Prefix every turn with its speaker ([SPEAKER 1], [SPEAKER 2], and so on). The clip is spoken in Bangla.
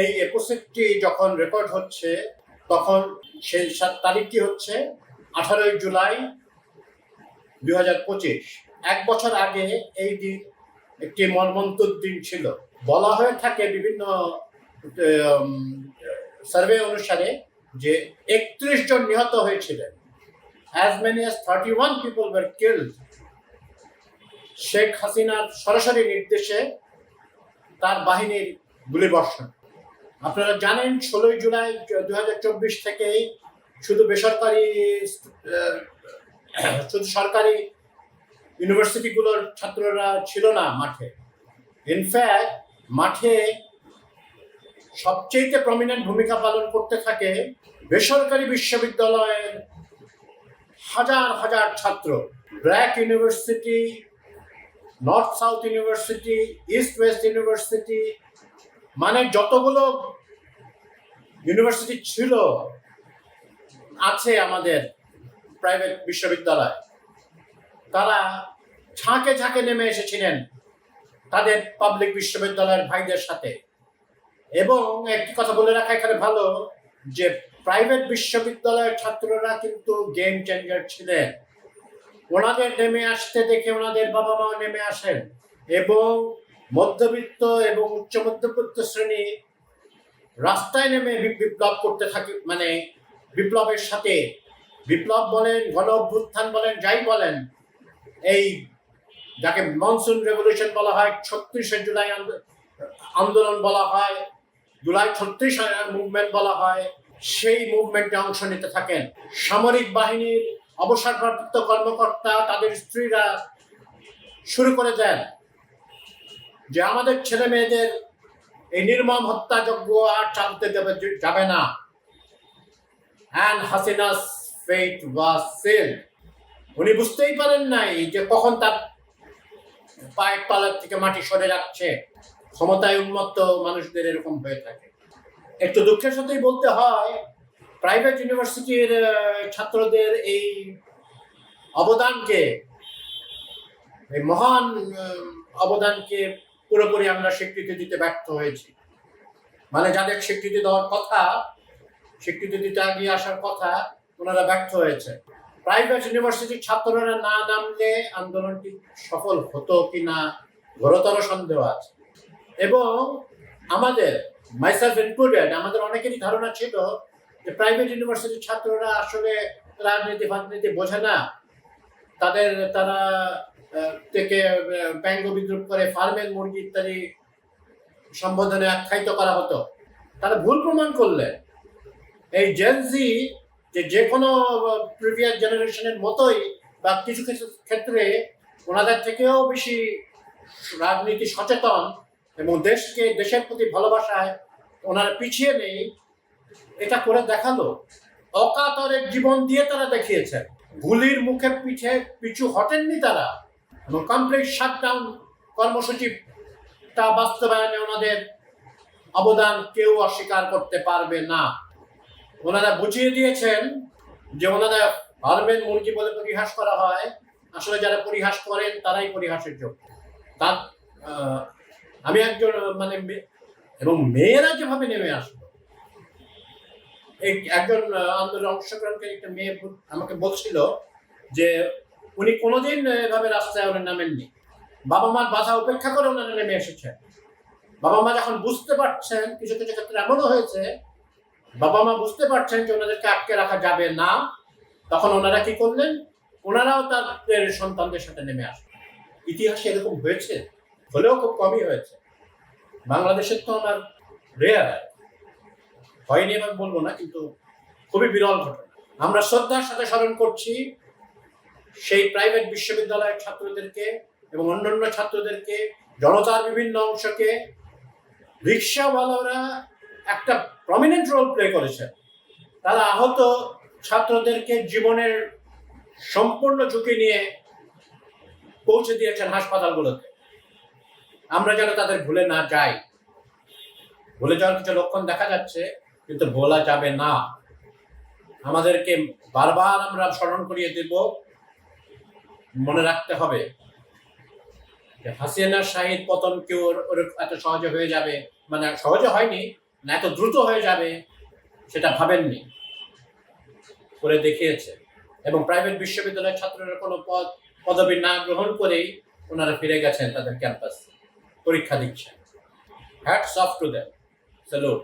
[SPEAKER 1] এই এপিসোডটি যখন রেকর্ড হচ্ছে তখন সেই তারিখটি হচ্ছে 18 জুলাই 2025। এক বছর আগে এই দিন একটি মর্মন্তুদ দিন ছিল। বলা হয়ে থাকে বিভিন্ন সার্ভে অনুসারে যে 31 জন নিহত হয়েছিলেন। As many as 31 people were killed. Sheikh হাসিনার সরাসরি নির্দেশে তার বাহিনীর গুলিবর্ষণ। আপনারা জানেন 16 জুলাই 2024 থেকেই শুধু সরকারি ইউনিভার্সিটিগুলোর ছাত্ররা ছিল না মাঠে। ইনফ্যাক্ট মাঠে সবচেয়ে প্রমিনেন্ট ভূমিকা পালন করতে থাকে বেসরকারি বিশ্ববিদ্যালয়ের হাজার হাজার ছাত্র। BRAC university, north south university, east West university, মানে যতগুলো ইউনিভার্সিটি ছিল আছে আমাদের প্রাইভেট বিশ্ববিদ্যালয়, তারা ঝাঁকে ঝাঁকে নেমে এসেছিলেন তাদের পাবলিক বিশ্ববিদ্যালয়ের ভাইদের সাথে। এবং একটি কথা বলে রাখা এখানে ভালো যে প্রাইভেট বিশ্ববিদ্যালয়ের ছাত্ররা কিন্তু গেম চেঞ্জার ছিলেন। ওনাদের নেমে আসতে দেখে ওনাদের বাবা মাও নেমে আসেন এবং মধ্যবিত্ত এবং উচ্চ মধ্যবিত্ত শ্রেণী রাস্তায় নেমে বিপ্লব করতে থাকে। মানে বিপ্লবের সাথে, বিপ্লব বলেন, গণ অভ্যুত্থান বলেন, যাই বলেন, এই যাকে মনসুন রেভলিউশন বলা হয়, 36 জুলাই আন্দোলন বলা হয়, জুলাই 36 মুভমেন্ট বলা হয়, সেই মুভমেন্টে অংশ নিতে থাকেন। সামরিক বাহিনীর অবসরপ্রাপ্ত কর্মকর্তা তাদের স্ত্রীরা শুরু করে দেন যে আমাদের ছেলে মেয়েদের এই নির্মম হত্যাযজ্ঞ আর চালতে যাবে না। And Hasina's fate was sealed. উনি বুঝতেই পারেন নাই যে কখন তার পায়ের তলার থেকে মাটি সরে যাচ্ছে। ক্ষমতায় উন্মত্ত মানুষদের এরকম হয়ে থাকে। একটু দুঃখের সাথেই বলতে হয়, প্রাইভেট ইউনিভার্সিটির ছাত্রদের এই অবদানকে, এই মহান অবদানকে পুরোপুরি আমরা স্বীকৃতি দিতে ব্যর্থ হয়েছি। মানে যাদের স্বীকৃতি দেওয়ার কথা, স্বীকৃতি দিতে এগিয়ে আসার কথা, ওনারা ব্যর্থ হয়েছে। প্রাইভেট ইউনিভার্সিটির ছাত্ররা না নামলে আন্দোলনটি সফল হতো কিনা ঘোরতর সন্দেহ আছে। এবং আমাদের, মাইসেলফ ইনক্লুডেড, আমাদের অনেকেরই ধারণা ছিল যে প্রাইভেট ইউনিভার্সিটির ছাত্ররা আসলে রাজনীতি বোঝে না, তারা থেকে ব্যঙ্গ বিদ্রুপ করে ফার্মের মুরগি ইত্যাদি সম্বোধনে আখ্যায়িত করা হতো। তারা ভুল প্রমাণ করলেন। এই জেনজি যে কোনো প্রিভিয়াস জেনারেশনের মতোই বা কিছু কিছু ক্ষেত্রে ওনাদের থেকেও বেশি রাজনীতি সচেতন এবং দেশের প্রতি ভালোবাসায় ওনারা পিছিয়ে নেই, এটা করে দেখালো। অকাতরে জীবন দিয়ে তারা দেখিয়েছে। গুলির মুখে পিছু হটেননি তারা। এবং কমপ্লিট শাটডাউন কর্মসূচিটা বাস্তবায়নে ওনাদের অবদান কেউ অস্বীকার করতে পারবে না। ওনারা বুঝিয়ে দিয়েছেন যে ওনারা ফার্মের মুরগি বলে পরিহাস করা হয়, আসলে যারা পরিহাস করেন তারাই পরিহাসের যোগ্য। তার আমি একজন এবং মেয়েরা যেভাবে নেমে আসলো, এই একজন আন্দোলনে অংশগ্রহণকারী একটা মেয়ে আমাকে বলছিল যে উনি কোনোদিন এভাবে রাস্তায় ওনার নামেননি। বাবা মার বাধা উপেক্ষা করে ওনারা নেমে এসেছেন। বাবা মা যখন বুঝতে পারছেন, কিছু কিছু ক্ষেত্রে এমনও হয়েছে বাবা মা বুঝতে পারছেন যে ওনাদেরকে আটকে রাখা যাবে না, তখন ওনারা কি করলেন? ওনারাও তাদের সন্তানদের সাথে নেমে আসেন। ইতিহাসে এরকম হয়েছে, হলেও খুব কমই হয়েছে। বাংলাদেশের তো আমার রেয়ার, হয়নি এবার বলবো না, কিন্তু খুবই বিরল ঘটনা। আমরা শ্রদ্ধার সাথে স্মরণ করছি সেই প্রাইভেট বিশ্ববিদ্যালয়ের ছাত্রদেরকে এবং অন্যান্য ছাত্রদেরকে, জনতার বিভিন্ন অংশকে। রিক্সাওয়ালারা একটা প্রমিনেন্ট রোল প্লে করেছে। তারা আহত ছাত্রদেরকে জীবনের সম্পূর্ণ ঝুঁকি নিয়ে পৌঁছে দিয়েছেন হাসপাতালগুলোতে। আমরা যেন তাদের ভুলে না যাই। ভুলে যাওয়ার কিছু লক্ষণ দেখা যাচ্ছে, কিন্তু ভোলা যাবে না। আমাদেরকে বারবার আমরা স্মরণ করিয়ে দেব, মনে রাখতে হবে হাসিনার শাহিদ পতন কেউ এত সহজে হয়ে যাবে, মানে সহজে হয়নি, এত দ্রুত হয়ে যাবে সেটা ভাবেননি, করে দেখিয়েছে। এবং প্রাইভেট বিশ্ববিদ্যালয়ের ছাত্ররা কোনো পদবি না গ্রহণ করেই ওনারা ফিরে গেছেন তাদের ক্যাম্পাসে, পরীক্ষা দিচ্ছেন। Hats off to them, salute.